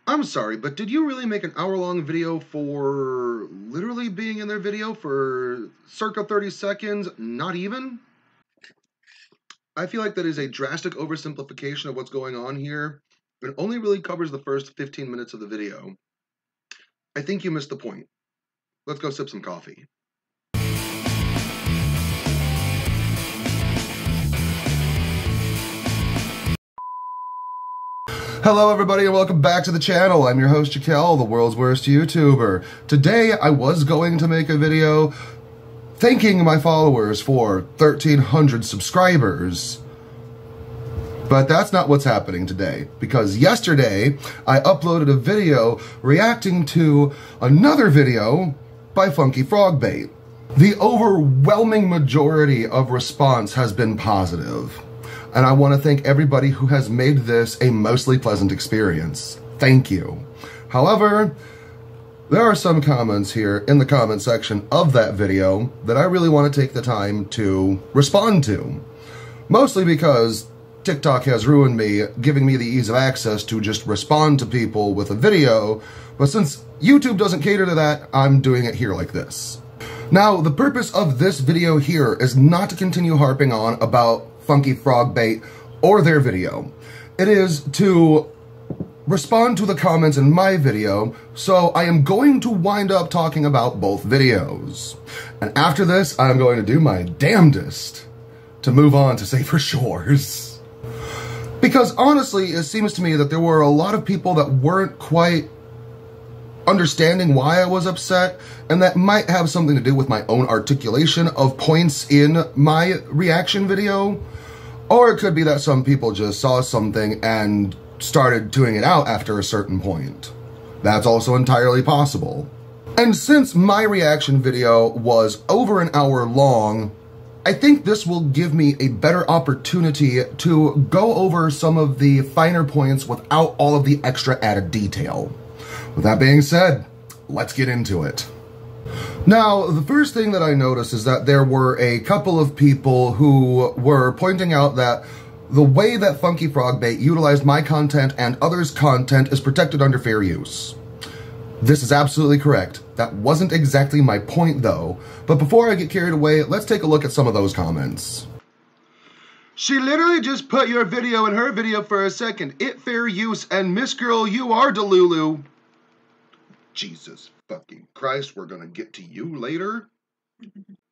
I'm sorry, but did you really make an hour-long video for literally being in their video for circa 30 seconds? Not even? I feel like that is a drastic oversimplification of what's going on here. It only really covers the first 15 minutes of the video. I think you missed the point. Let's go sip some coffee. Hello everybody and welcome back to the channel. I'm your host Jaquel, the world's worst YouTuber. Today I was going to make a video thanking my followers for 1,300 subscribers. But that's not what's happening today, because yesterday I uploaded a video reacting to another video by Funky Frogbait. The overwhelming majority of response has been positive. And I want to thank everybody who has made this a mostly pleasant experience. Thank you. However, there are some comments here in the comment section of that video that I really want to take the time to respond to. Mostly because TikTok has ruined me, giving me the ease of access to just respond to people with a video, but since YouTube doesn't cater to that, I'm doing it here like this. Now, the purpose of this video here is not to continue harping on about Funky Frogbait or their video. It is to respond to the comments in my video, so I am going to wind up talking about both videos. And after this, I'm going to do my damnedest to move on to safer shores. Because honestly, it seems to me that there were a lot of people that weren't quite understanding why I was upset, and that might have something to do with my own articulation of points in my reaction video. Or it could be that some people just saw something and started tuning it out after a certain point. That's also entirely possible. And since my reaction video was over an hour long, I think this will give me a better opportunity to go over some of the finer points without all of the extra added detail. With that being said, let's get into it. Now, the first thing that I noticed is that there were a couple of people who were pointing out that the way that Funky Frogbait utilized my content and others' content is protected under fair use. This is absolutely correct. That wasn't exactly my point though, but before I get carried away, let's take a look at some of those comments. She literally just put your video in her video for a second. It fair use, and Miss Girl, you are Delulu. Jesus fucking Christ, we're gonna get to you later.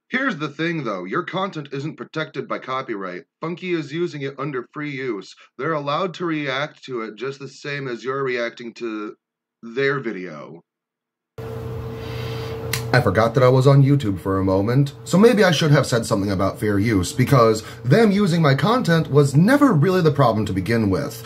Here's the thing though, your content isn't protected by copyright. Funky is using it under free use. They're allowed to react to it just the same as you're reacting to their video. I forgot that I was on YouTube for a moment, so maybe I should have said something about fair use, because them using my content was never really the problem to begin with.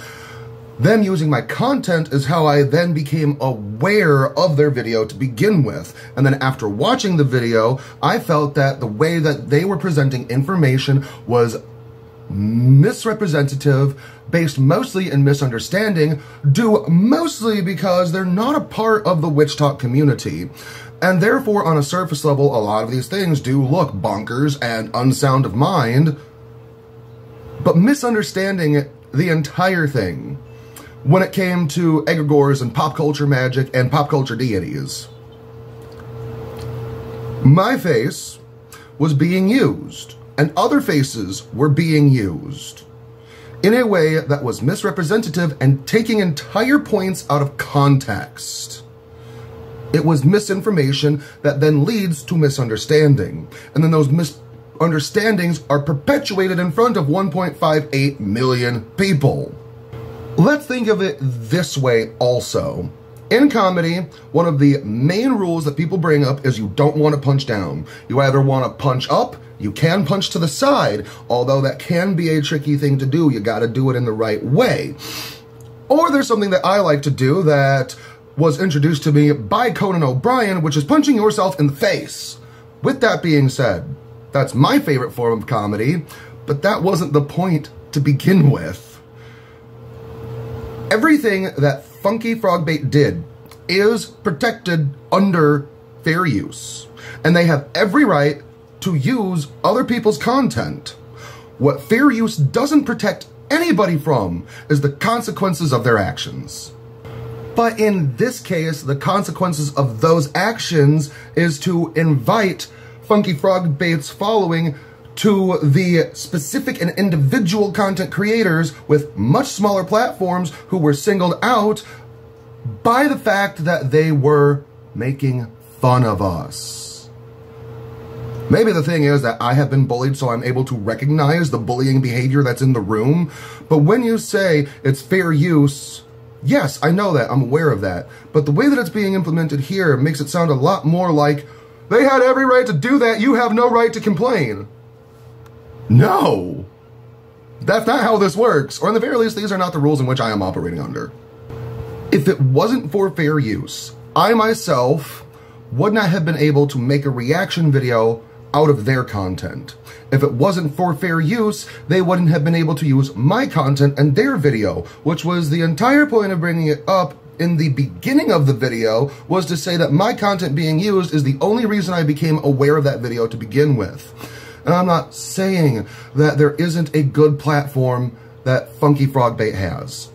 Them using my content is how I then became aware of their video to begin with. And then after watching the video, I felt that the way that they were presenting information was misrepresentative, based mostly in misunderstanding, due mostly because they're not a part of the witch talk community. And therefore, on a surface level, a lot of these things do look bonkers and unsound of mind, but misunderstanding the entire thing when it came to egregores and pop culture magic and pop culture deities. My face was being used, and other faces were being used in a way that was misrepresentative and taking entire points out of context. It was misinformation that then leads to misunderstanding, and then those misunderstandings are perpetuated in front of 1.58 million people. Let's think of it this way also. In comedy, one of the main rules that people bring up is you don't want to punch down. You either want to punch up, you can punch to the side, although that can be a tricky thing to do. You got to do it in the right way. Or there's something that I like to do that was introduced to me by Conan O'Brien, which is punching yourself in the face. With that being said, that's my favorite form of comedy, but that wasn't the point to begin with. Everything that Funky Frogbait did is protected under fair use, and they have every right to use other people's content. What fair use doesn't protect anybody from is the consequences of their actions. But in this case, the consequences of those actions is to invite Funky Frog Bait's following to the specific and individual content creators with much smaller platforms who were singled out by the fact that they were making fun of us. Maybe the thing is that I have been bullied, so I'm able to recognize the bullying behavior that's in the room. But when you say it's fair use, yes, I know that, I'm aware of that. But the way that it's being implemented here makes it sound a lot more like, they had every right to do that, you have no right to complain. No, that's not how this works, or in the very least, these are not the rules in which I am operating under. If it wasn't for fair use, I myself would not have been able to make a reaction video out of their content. If it wasn't for fair use, they wouldn't have been able to use my content and their video, which was the entire point of bringing it up in the beginning of the video, was to say that my content being used is the only reason I became aware of that video to begin with. And I'm not saying that there isn't a good platform that Funky Frog Bait has.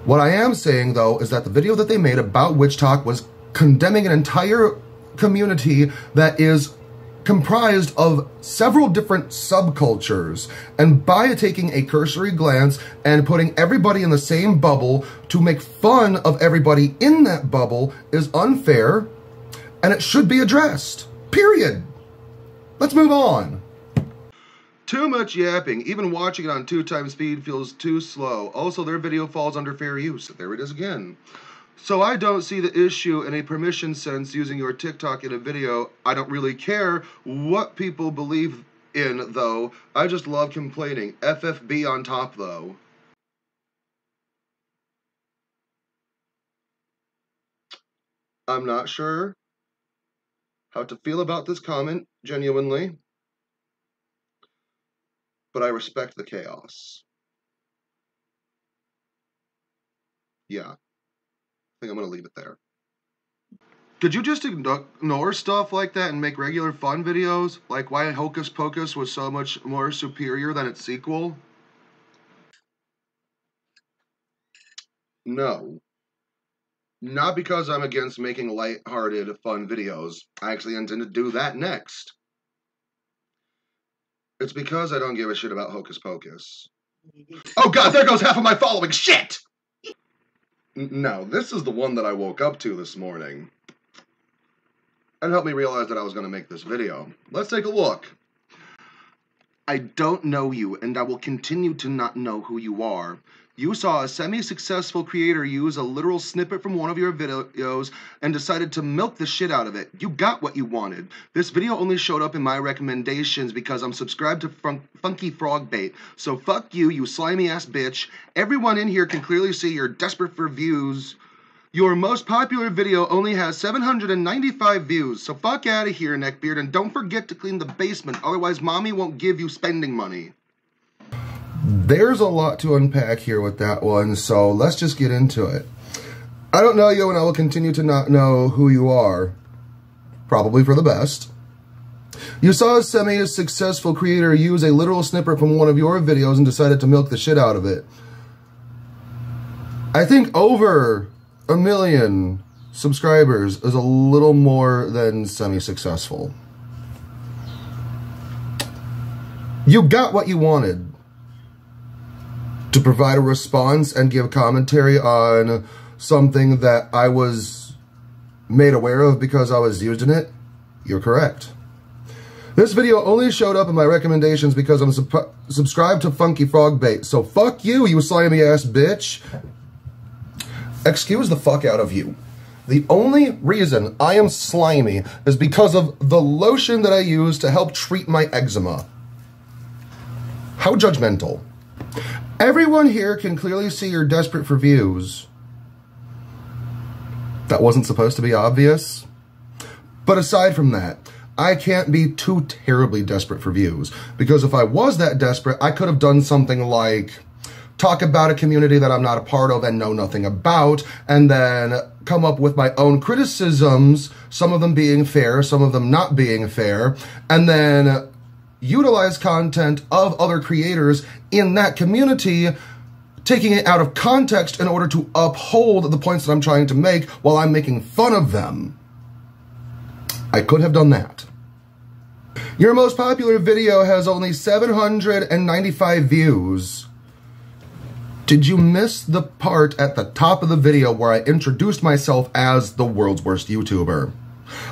What I am saying, though, is that the video that they made about Witch Talk was condemning an entire community that is comprised of several different subcultures. And by taking a cursory glance and putting everybody in the same bubble to make fun of everybody in that bubble is unfair, and it should be addressed. Period. Let's move on. Too much yapping. Even watching it on 2x speed feels too slow. Also, their video falls under fair use. There it is again. So I don't see the issue in a permission sense using your TikTok in a video. I don't really care what people believe in, though. I just love complaining. FFB on top, though. I'm not sure how to feel about this comment, genuinely. But I respect the chaos. Yeah. I think I'm going to leave it there. Could you just ignore stuff like that and make regular fun videos? Like why Hocus Pocus was so much more superior than its sequel? No. Not because I'm against making light-hearted, fun videos. I actually intend to do that next. It's because I don't give a shit about Hocus Pocus. Oh god, there goes half of my following! Shit! No, this is the one that I woke up to this morning. And helped me realize that I was going to make this video. Let's take a look. I don't know you, and I will continue to not know who you are. You saw a semi-successful creator use a literal snippet from one of your videos and decided to milk the shit out of it. You got what you wanted. This video only showed up in my recommendations because I'm subscribed to Funky Frog Bait. So fuck you, you slimy ass bitch. Everyone in here can clearly see you're desperate for views. Your most popular video only has 795 views, so fuck out of here, neckbeard, and don't forget to clean the basement, otherwise mommy won't give you spending money. There's a lot to unpack here with that one, so let's just get into it. I don't know you, and I will continue to not know who you are. Probably for the best. You saw a semi-successful creator use a literal snippet from one of your videos and decided to milk the shit out of it. I think over 1 million subscribers is a little more than semi-successful. You got what you wanted. To provide a response and give commentary on something that I was made aware of because I was using it, you're correct. This video only showed up in my recommendations because I'm subscribed to Funky Frog Bait, so fuck you, you slimy ass bitch. Excuse the fuck out of you. The only reason I am slimy is because of the lotion that I use to help treat my eczema. How judgmental. Everyone here can clearly see you're desperate for views. That wasn't supposed to be obvious. But aside from that, I can't be too terribly desperate for views. Because if I was that desperate, I could have done something like talk about a community that I'm not a part of and know nothing about, and then come up with my own criticisms, some of them being fair, some of them not being fair, and then utilize content of other creators in that community taking it out of context in order to uphold the points that I'm trying to make while I'm making fun of them. I could have done that. Your most popular video has only 795 views. Did you miss the part at the top of the video where I introduced myself as the world's worst YouTuber?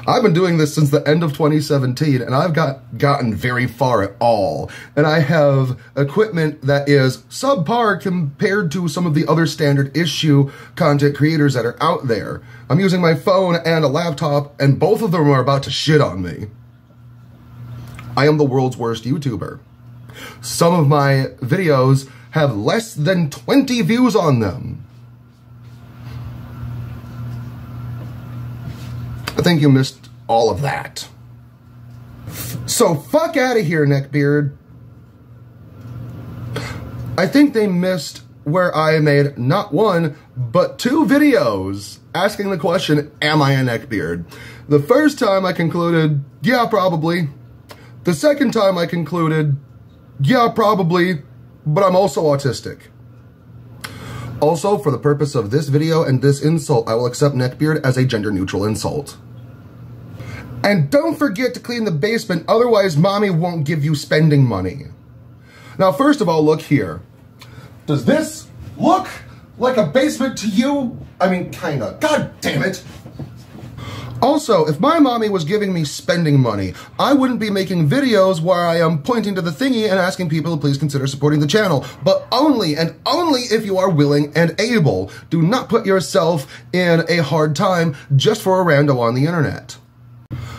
I've been doing this since the end of 2017, and I've gotten very far at all. And I have equipment that is subpar compared to some of the other standard issue content creators that are out there. I'm using my phone and a laptop, and both of them are about to shit on me. I am the world's worst YouTuber. Some of my videos have less than 20 views on them. I think you missed all of that. So fuck out of here, Neckbeard. I think they missed where I made not one, but two videos asking the question, am I a neckbeard? The first time I concluded, yeah, probably. The second time I concluded, yeah, probably, but I'm also autistic. Also, for the purpose of this video and this insult, I will accept neckbeard as a gender-neutral insult. And don't forget to clean the basement, otherwise mommy won't give you spending money. Now, first of all, look here. Does this look like a basement to you? I mean, kinda. God damn it. Also, if my mommy was giving me spending money, I wouldn't be making videos where I am pointing to the thingy and asking people to please consider supporting the channel. But only and only if you are willing and able. Do not put yourself in a hard time just for a rando on the internet.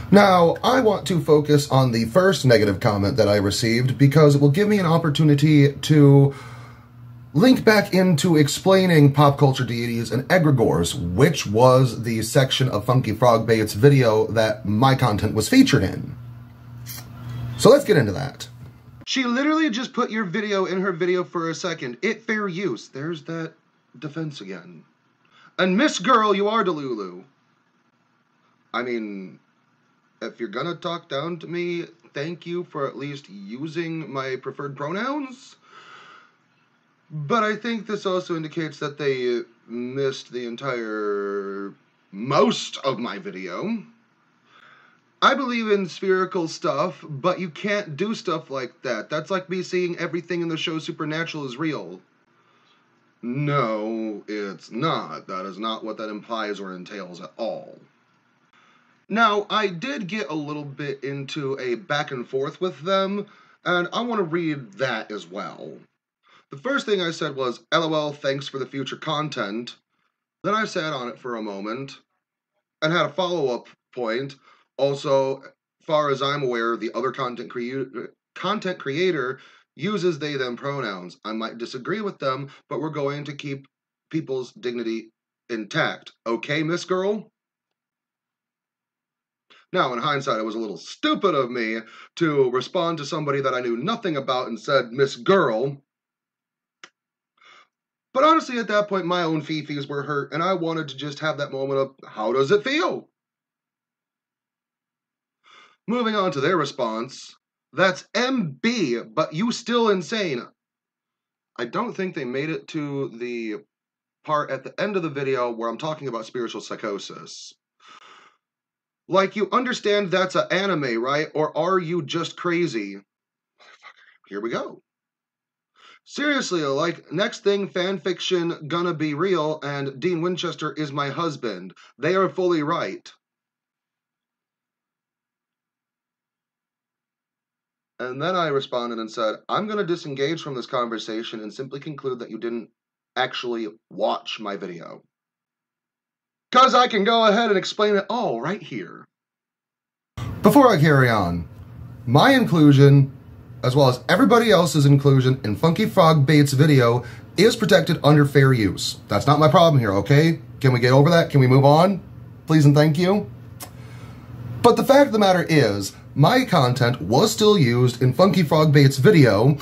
Now, I want to focus on the first negative comment that I received because it will give me an opportunity to link back into explaining pop culture deities and egregores, which was the section of Funky Frogbait's video that my content was featured in. So let's get into that. She literally just put your video in her video for a second. It fair use. There's that defense again. And Miss Girl, you are Delulu. I mean, if you're gonna talk down to me, thank you for at least using my preferred pronouns. But I think this also indicates that they missed the entire most of my video. I believe in spherical stuff, but you can't do stuff like that. That's like me saying everything in the show Supernatural is real. No, it's not. That is not what that implies or entails at all. Now, I did get a little bit into a back and forth with them, and I want to read that as well. The first thing I said was, LOL, thanks for the future content. Then I sat on it for a moment and had a follow-up point. Also, far as I'm aware, the other content creator uses they, them pronouns. I might disagree with them, but we're going to keep people's dignity intact. Okay, Miss Girl? Now, in hindsight, it was a little stupid of me to respond to somebody that I knew nothing about and said, Miss Girl. But honestly, at that point, my own fifis were hurt, and I wanted to just have that moment of, how does it feel? Moving on to their response, that's MB, but you still insane. I don't think they made it to the part at the end of the video where I'm talking about spiritual psychosis. Like, you understand that's an anime, right? Or are you just crazy? Here we go. Seriously, like, next thing, fanfiction gonna be real, and Dean Winchester is my husband. They are fully right. And then I responded and said, I'm gonna disengage from this conversation and simply conclude that you didn't actually watch my video. 'Cause I can go ahead and explain it all right here. Before I carry on, my inclusion, as well as everybody else's inclusion in Funky Frogbait's video, is protected under fair use. That's not my problem here, okay? Can we get over that? Can we move on? Please and thank you. But the fact of the matter is, my content was still used in Funky Frogbait's video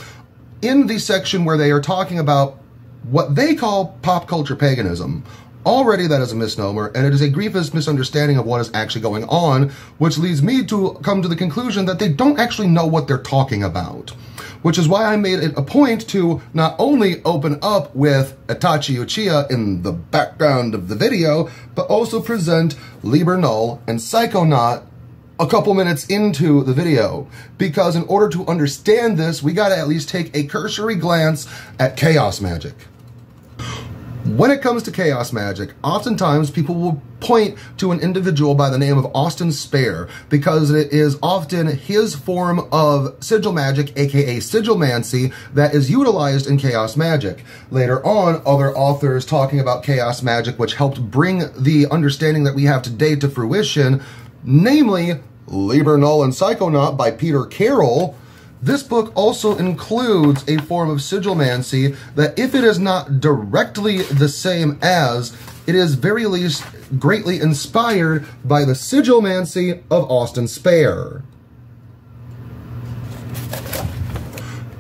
in the section where they are talking about what they call pop culture paganism. Already that is a misnomer, and it is a grievous misunderstanding of what is actually going on, which leads me to come to the conclusion that they don't actually know what they're talking about. which is why I made it a point to not only open up with Itachi Uchiha in the background of the video, but also present Liber Null and Psychonaut a couple minutes into the video, because in order to understand this, we gotta at least take a cursory glance at chaos magic. When it comes to chaos magic, oftentimes people will point to an individual by the name of Austin Spare, because it is often his form of sigil magic, aka sigilmancy, that is utilized in chaos magic. Later on, other authors talking about chaos magic, which helped bring the understanding that we have today to fruition, namely Liber Null and Psychonaut by Peter Carroll. This book also includes a form of sigilmancy that, if it is not directly the same as, it is very least greatly inspired by the sigilmancy of Austin Spare.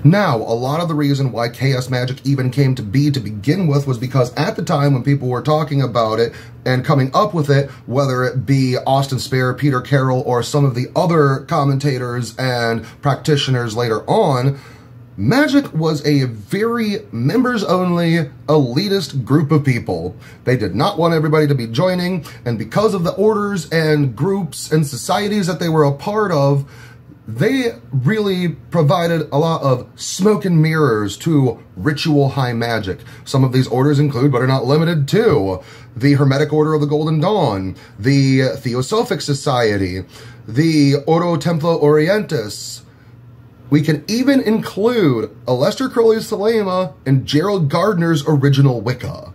Now, a lot of the reason why chaos magic even came to be to begin with was because at the time when people were talking about it and coming up with it, whether it be Austin Spare, Peter Carroll, or some of the other commentators and practitioners later on, magic was a very members-only, elitist group of people. They did not want everybody to be joining, and because of the orders and groups and societies that they were a part of, they really provided a lot of smoke and mirrors to ritual high magic. Some of these orders include, but are not limited to, the Hermetic Order of the Golden Dawn, the Theosophic Society, the Ordo Templo Orientis. We can even include Aleister Crowley's Thelema and Gerald Gardner's original Wicca.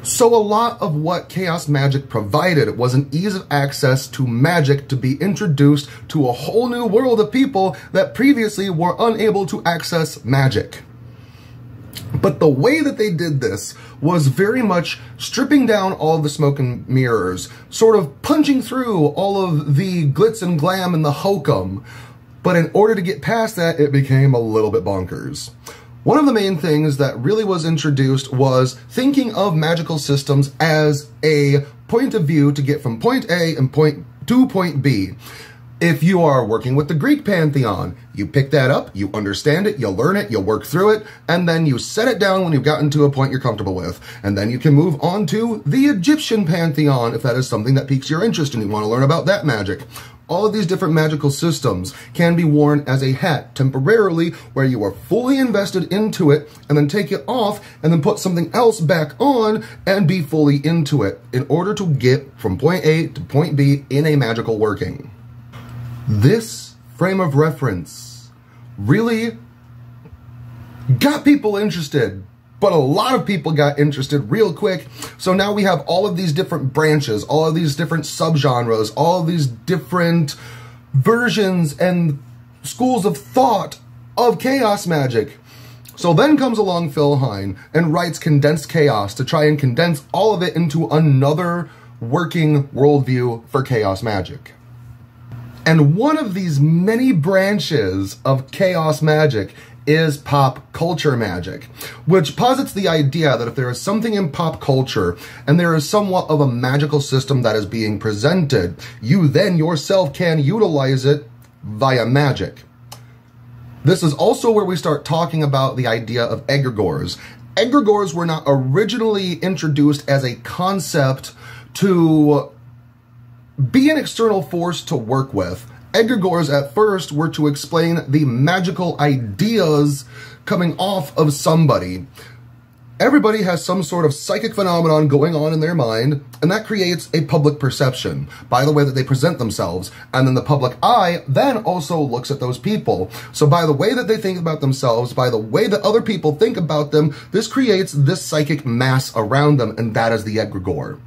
So a lot of what chaos magic provided was an ease of access to magic to be introduced to a whole new world of people that previously were unable to access magic. But the way that they did this was very much stripping down all the smoke and mirrors, sort of punching through all of the glitz and glam and the hokum. But in order to get past that, it became a little bit bonkers. One of the main things that really was introduced was thinking of magical systems as a point of view to get from point A and to point B. If you are working with the Greek pantheon, you pick that up, you understand it, you learn it, you work through it, and then you set it down when you've gotten to a point you're comfortable with. And then you can move on to the Egyptian pantheon if that is something that piques your interest and you want to learn about that magic. All of these different magical systems can be worn as a hat temporarily, where you are fully invested into it and then take it off and then put something else back on and be fully into it in order to get from point A to point B in a magical working. This frame of reference really got people interested, but a lot of people got interested real quick. So now we have all of these different branches, all of these different subgenres, all of these different versions and schools of thought of chaos magic. So then comes along Phil Hine and writes Condensed Chaos to try and condense all of it into another working worldview for chaos magic. And one of these many branches of chaos magic is pop culture magic, which posits the idea that if there is something in pop culture and there is somewhat of a magical system that is being presented, you then yourself can utilize it via magic. This is also where we start talking about the idea of egregores. Egregores were not originally introduced as a concept to be an external force to work with. Egregores at first were to explain the magical ideas coming off of somebody. Everybody has some sort of psychic phenomenon going on in their mind, and that creates a public perception by the way that they present themselves. And then the public eye then also looks at those people. So by the way that they think about themselves, by the way that other people think about them, this creates this psychic mass around them, and that is the egregore.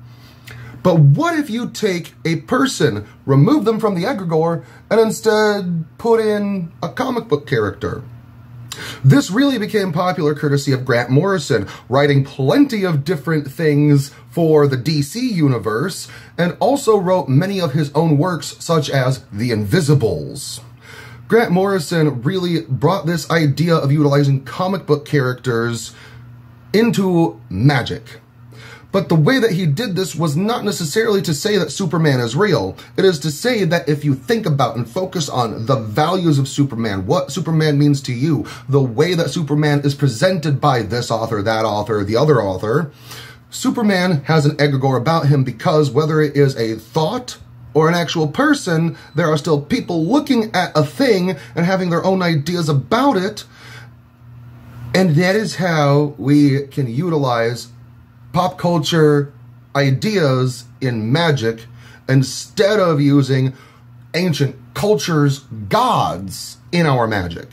But what if you take a person, remove them from the egregore, and instead put in a comic book character? This really became popular courtesy of Grant Morrison, writing plenty of different things for the DC universe, and also wrote many of his own works, such as The Invisibles. Grant Morrison really brought this idea of utilizing comic book characters into magic. But the way that he did this was not necessarily to say that Superman is real. It is to say that if you think about and focus on the values of Superman, what Superman means to you, the way that Superman is presented by this author, that author, the other author, Superman has an egregore about him because whether it is a thought or an actual person, there are still people looking at a thing and having their own ideas about it. And that is how we can utilize pop culture ideas in magic instead of using ancient cultures' gods in our magic.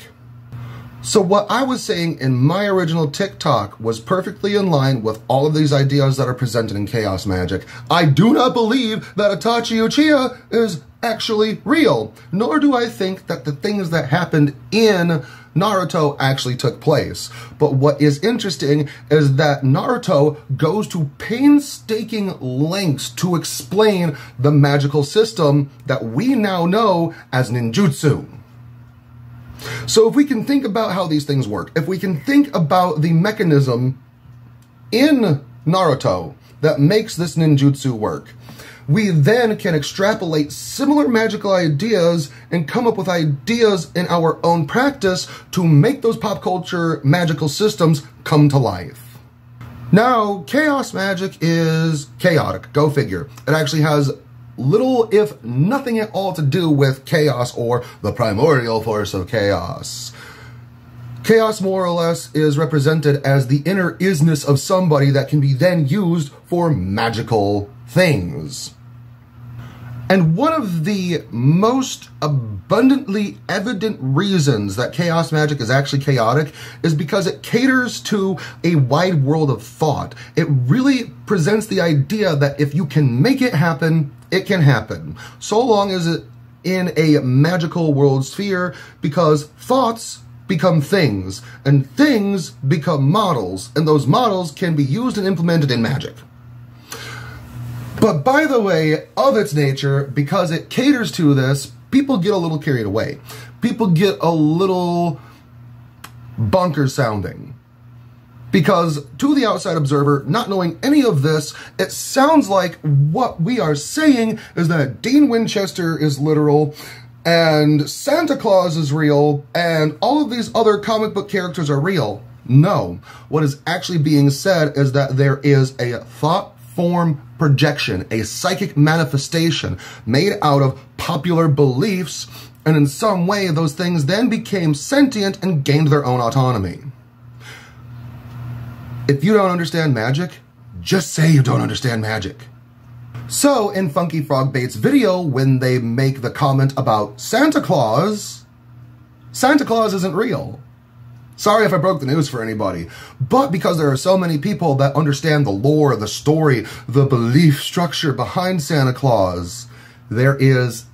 So what I was saying in my original TikTok was perfectly in line with all of these ideas that are presented in Chaos Magic. I do not believe that Itachi Uchiha is actually real, nor do I think that the things that happened in Naruto actually took place. But what is interesting is that Naruto goes to painstaking lengths to explain the magical system that we now know as ninjutsu. So if we can think about how these things work, if we can think about the mechanism in Naruto that makes this ninjutsu work, we then can extrapolate similar magical ideas and come up with ideas in our own practice to make those pop culture magical systems come to life. Now, chaos magic is chaotic, go figure. It actually has little, if nothing at all, to do with chaos or the primordial force of chaos. Chaos, more or less, is represented as the inner isness of somebody that can be then used for magical things. And one of the most abundantly evident reasons that chaos magic is actually chaotic is because it caters to a wide world of thought. It really presents the idea that if you can make it happen, it can happen. So long as it in a magical world sphere, because thoughts become things, and things become models, and those models can be used and implemented in magic. But by the way, of its nature, because it caters to this, people get a little carried away. People get a little bonkers sounding. Because to the outside observer, not knowing any of this, it sounds like what we are saying is that Dean Winchester is literal, and Santa Claus is real, and all of these other comic book characters are real. No. What is actually being said is that there is a thought form projection, a psychic manifestation made out of popular beliefs, and in some way those things then became sentient and gained their own autonomy. If you don't understand magic, just say you don't understand magic. So in Funky Frog Bait's video, when they make the comment about Santa Claus isn't real. Sorry if I broke the news for anybody, but because there are so many people that understand the lore, the story, the belief structure behind Santa Claus, there is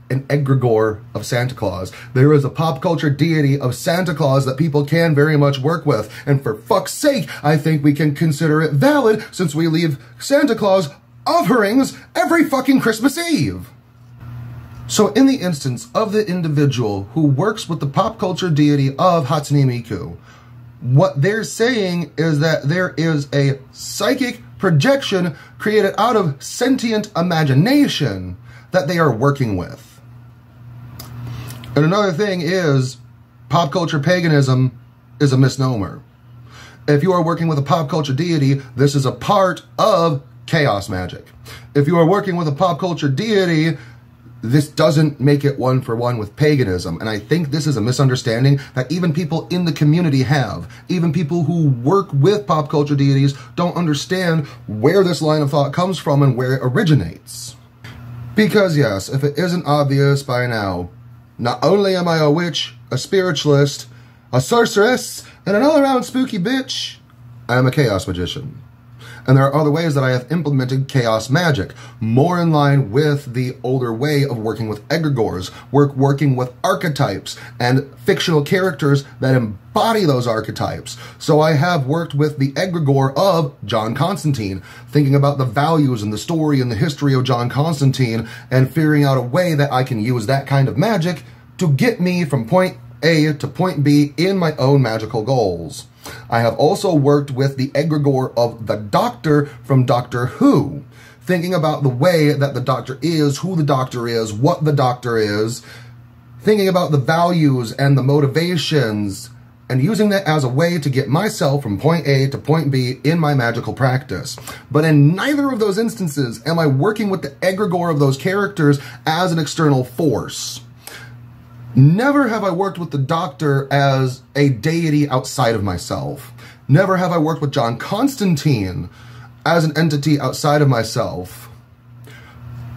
an egregore of Santa Claus. There is a pop culture deity of Santa Claus that people can very much work with. And for fuck's sake, I think we can consider it valid since we leave Santa Claus offerings every fucking Christmas Eve. So in the instance of the individual who works with the pop culture deity of Hatsune Miku, what they're saying is that there is a psychic projection created out of sentient imagination that they are working with. And another thing is, pop culture paganism is a misnomer. If you are working with a pop culture deity, this is a part of chaos magic. If you are working with a pop culture deity, this doesn't make it one for one with paganism. And I think this is a misunderstanding that even people in the community have. Even people who work with pop culture deities don't understand where this line of thought comes from and where it originates. Because yes, if it isn't obvious by now, not only am I a witch, a spiritualist, a sorceress, and an all-around spooky bitch, I am a chaos magician. And there are other ways that I have implemented chaos magic, more in line with the older way of working with egregores, working with archetypes and fictional characters that embody those archetypes. So I have worked with the egregore of John Constantine, thinking about the values and the story and the history of John Constantine, and figuring out a way that I can use that kind of magic to get me from point A to point B in my own magical goals. I have also worked with the egregore of the Doctor from Doctor Who, thinking about the way that the Doctor is, who the Doctor is, what the Doctor is, thinking about the values and the motivations, and using that as a way to get myself from point A to point B in my magical practice. But in neither of those instances am I working with the egregore of those characters as an external force. Never have I worked with the Doctor as a deity outside of myself. Never have I worked with John Constantine as an entity outside of myself.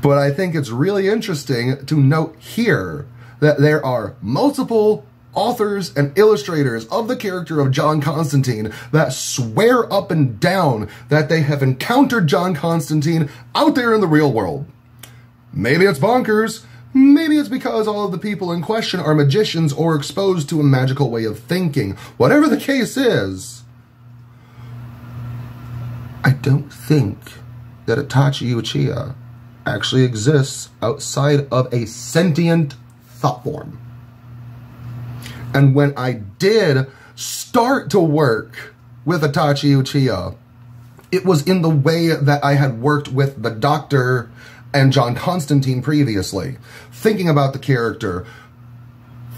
But I think it's really interesting to note here that there are multiple authors and illustrators of the character of John Constantine that swear up and down that they have encountered John Constantine out there in the real world. Maybe it's bonkers. Maybe it's because all of the people in question are magicians or exposed to a magical way of thinking. Whatever the case is, I don't think that Itachi Uchiha actually exists outside of a sentient thought form. And when I did start to work with Itachi Uchiha, it was in the way that I had worked with the Doctor and John Constantine previously, thinking about the character,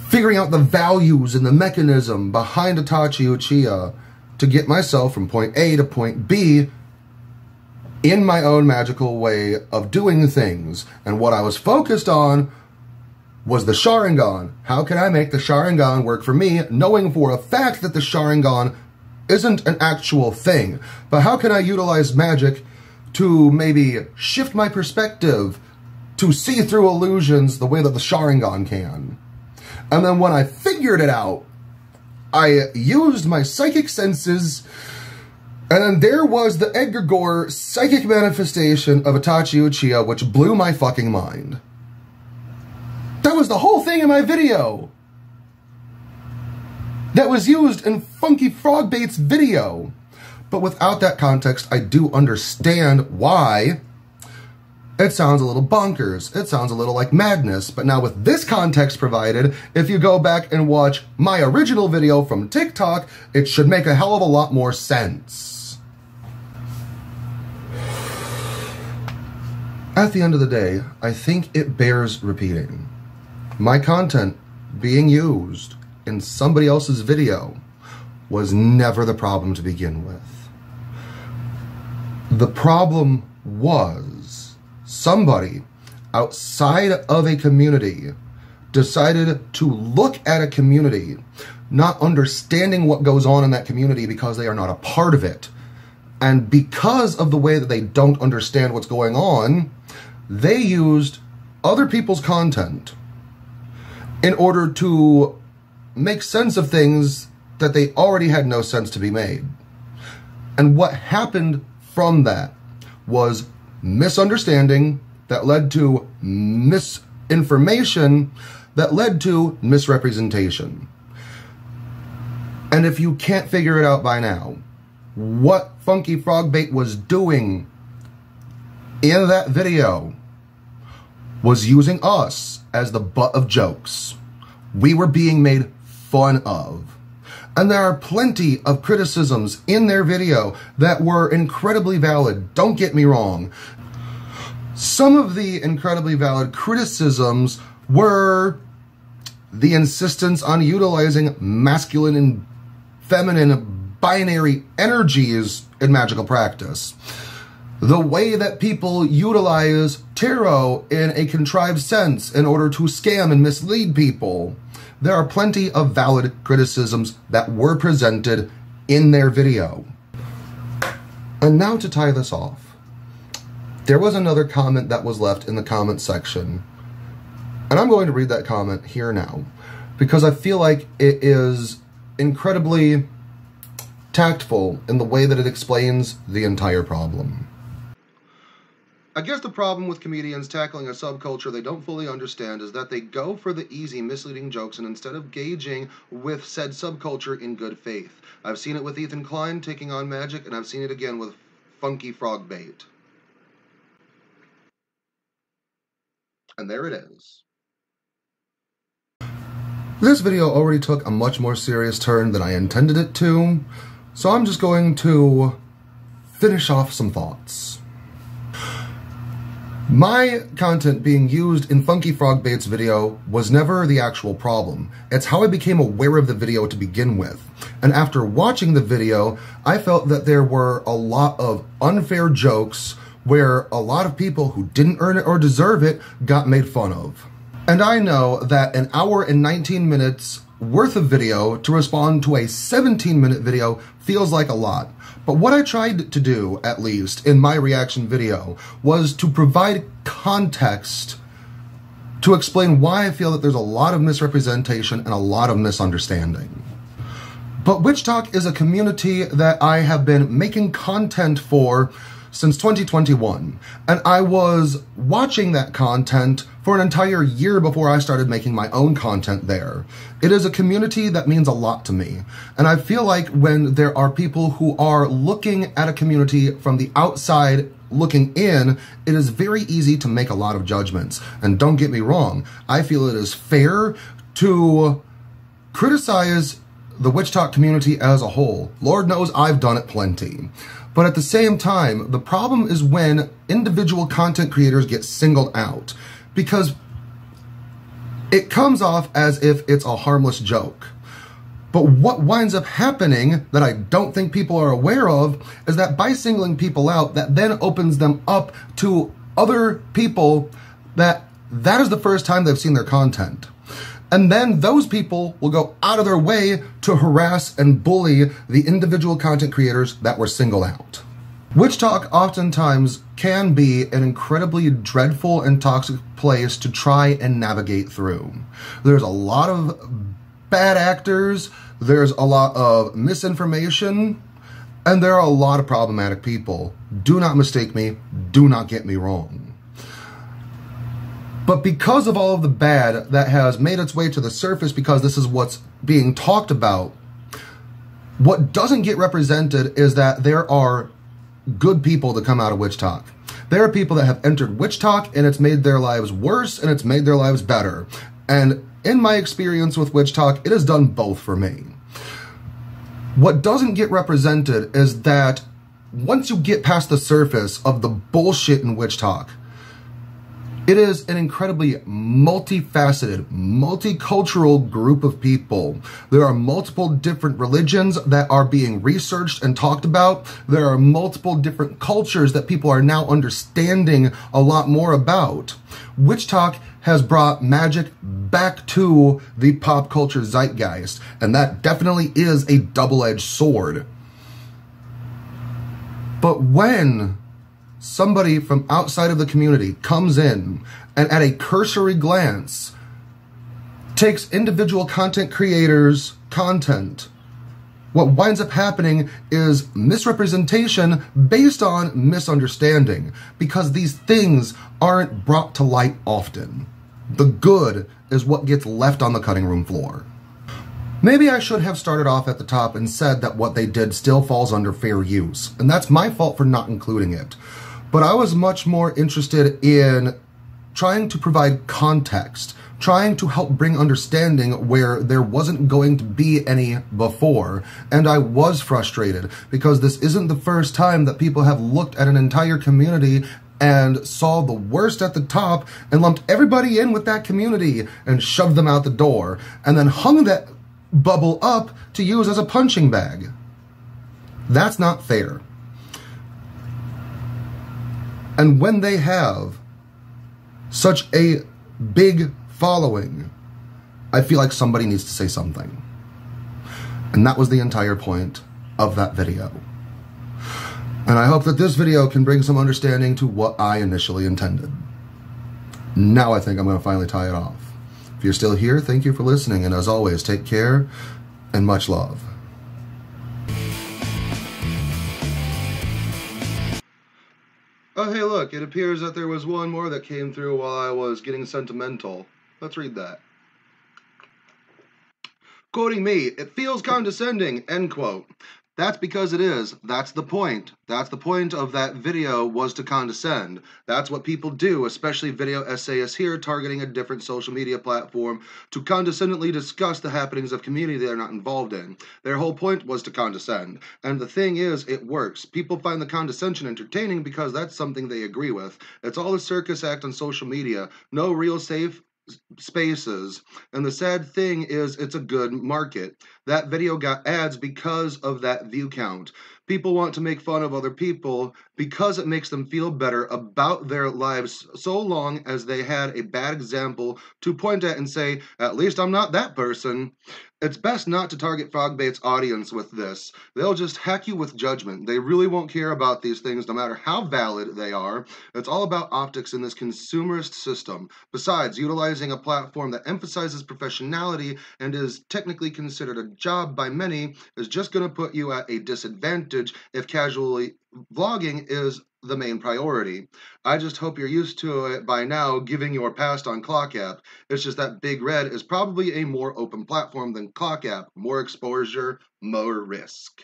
figuring out the values and the mechanism behind Itachi Uchiha to get myself from point A to point B in my own magical way of doing things. And what I was focused on was the Sharingan. How can I make the Sharingan work for me, knowing for a fact that the Sharingan isn't an actual thing? But how can I utilize magic to maybe shift my perspective to see through illusions the way that the Sharingan can? And then when I figured it out, I used my psychic senses, and then there was the egregore psychic manifestation of Itachi Uchiha, which blew my fucking mind. That was the whole thing in my video that was used in Funky Frogbait's video. But without that context, I do understand why it sounds a little bonkers. It sounds a little like madness. But now with this context provided, if you go back and watch my original video from TikTok, it should make a hell of a lot more sense. At the end of the day, I think it bears repeating. My content being used in somebody else's video was never the problem to begin with. The problem was somebody outside of a community decided to look at a community, not understanding what goes on in that community because they are not a part of it. And because of the way that they don't understand what's going on, they used other people's content in order to make sense of things that they already had no sense to be made. And what happened from that was misunderstanding that led to misinformation that led to misrepresentation. And if you can't figure it out by now, what Funky Frogbait was doing in that video was using us as the butt of jokes. We were being made fun of. And there are plenty of criticisms in their video that were incredibly valid. Don't get me wrong. Some of the incredibly valid criticisms were the insistence on utilizing masculine and feminine binary energies in magical practice. The way that people utilize tarot in a contrived sense in order to scam and mislead people. There are plenty of valid criticisms that were presented in their video. And now to tie this off, there was another comment that was left in the comment section. And I'm going to read that comment here now, because I feel like it is incredibly tactful in the way that it explains the entire problem. I guess the problem with comedians tackling a subculture they don't fully understand is that they go for the easy, misleading jokes and instead of gauging with said subculture in good faith. I've seen it with Ethan Klein taking on magic, and I've seen it again with Funky Frogbait. And there it is. This video already took a much more serious turn than I intended it to, so I'm just going to finish off some thoughts. My content being used in Funky Frog Bait's video was never the actual problem. It's how I became aware of the video to begin with. And after watching the video, I felt that there were a lot of unfair jokes where a lot of people who didn't earn it or deserve it got made fun of. And I know that an hour and 19 minutes worth of video to respond to a 17-minute video feels like a lot. But what I tried to do, at least, in my reaction video, was to provide context to explain why I feel that there's a lot of misrepresentation and a lot of misunderstanding. But Witch Talk is a community that I have been making content for since 2021, and I was watching that content for an entire year before I started making my own content there. It is a community that means a lot to me, and I feel like when there are people who are looking at a community from the outside looking in, it is very easy to make a lot of judgments. And don't get me wrong, I feel it is fair to criticize the Witch Talk community as a whole. Lord knows I've done it plenty. But at the same time, the problem is when individual content creators get singled out, because it comes off as if it's a harmless joke. But what winds up happening that I don't think people are aware of is that by singling people out, that then opens them up to other people that is the first time they've seen their content. And then those people will go out of their way to harass and bully the individual content creators that were singled out. Witch Talk oftentimes can be an incredibly dreadful and toxic place to try and navigate through. There's a lot of bad actors, there's a lot of misinformation, and there are a lot of problematic people. Do not mistake me, do not get me wrong. But because of all of the bad that has made its way to the surface, because this is what's being talked about, what doesn't get represented is that there are good people that come out of Witch Talk. There are people that have entered Witch Talk and it's made their lives worse and it's made their lives better. And in my experience with Witch Talk, it has done both for me. What doesn't get represented is that once you get past the surface of the bullshit in Witch Talk, it is an incredibly multifaceted, multicultural group of people. There are multiple different religions that are being researched and talked about. There are multiple different cultures that people are now understanding a lot more about. Witch Talk has brought magic back to the pop culture zeitgeist, and that definitely is a double-edged sword. But when somebody from outside of the community comes in and at a cursory glance takes individual content creators' content, what winds up happening is misrepresentation based on misunderstanding, because these things aren't brought to light often. The good is what gets left on the cutting room floor. Maybe I should have started off at the top and said that what they did still falls under fair use, and that's my fault for not including it. But I was much more interested in trying to provide context, trying to help bring understanding where there wasn't going to be any before. And I was frustrated because this isn't the first time that people have looked at an entire community and saw the worst at the top and lumped everybody in with that community and shoved them out the door and then hung that bubble up to use as a punching bag. That's not fair. And when they have such a big following, I feel like somebody needs to say something. And that was the entire point of that video. And I hope that this video can bring some understanding to what I initially intended. Now I think I'm going to finally tie it off. If you're still here, thank you for listening. And as always, take care and much love. Oh, hey, look, it appears that there was one more that came through while I was getting sentimental. Let's read that. Quoting me, "It feels condescending," end quote. That's because it is. That's the point. That's the point of that video, was to condescend. That's what people do, especially video essayists here targeting a different social media platform to condescendingly discuss the happenings of community they're not involved in. Their whole point was to condescend. And the thing is, it works. People find the condescension entertaining because that's something they agree with. It's all a circus act on social media. No real safe spaces. And the sad thing is, it's a good market. That video got ads because of that view count. People want to make fun of other people because it makes them feel better about their lives, so long as they had a bad example to point at and say, at least I'm not that person. It's best not to target Frogbait's audience with this. They'll just hack you with judgment. They really won't care about these things no matter how valid they are. It's all about optics in this consumerist system. Besides, utilizing a platform that emphasizes professionality and is technically considered a job by many is just going to put you at a disadvantage if casually vlogging is the main priority. I just hope you're used to it by now, giving your past on Clock App. It's just that Big Red is probably a more open platform than Clock App. More exposure, more risk.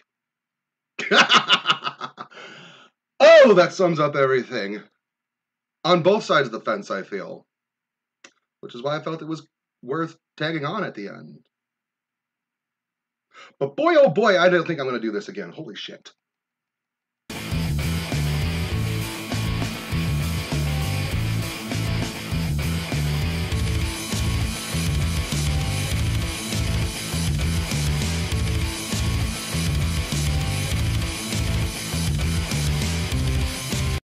Oh, that sums up everything. On both sides of the fence, I feel. Which is why I felt it was worth tagging on at the end. But boy, oh boy, I don't think I'm going to do this again. Holy shit.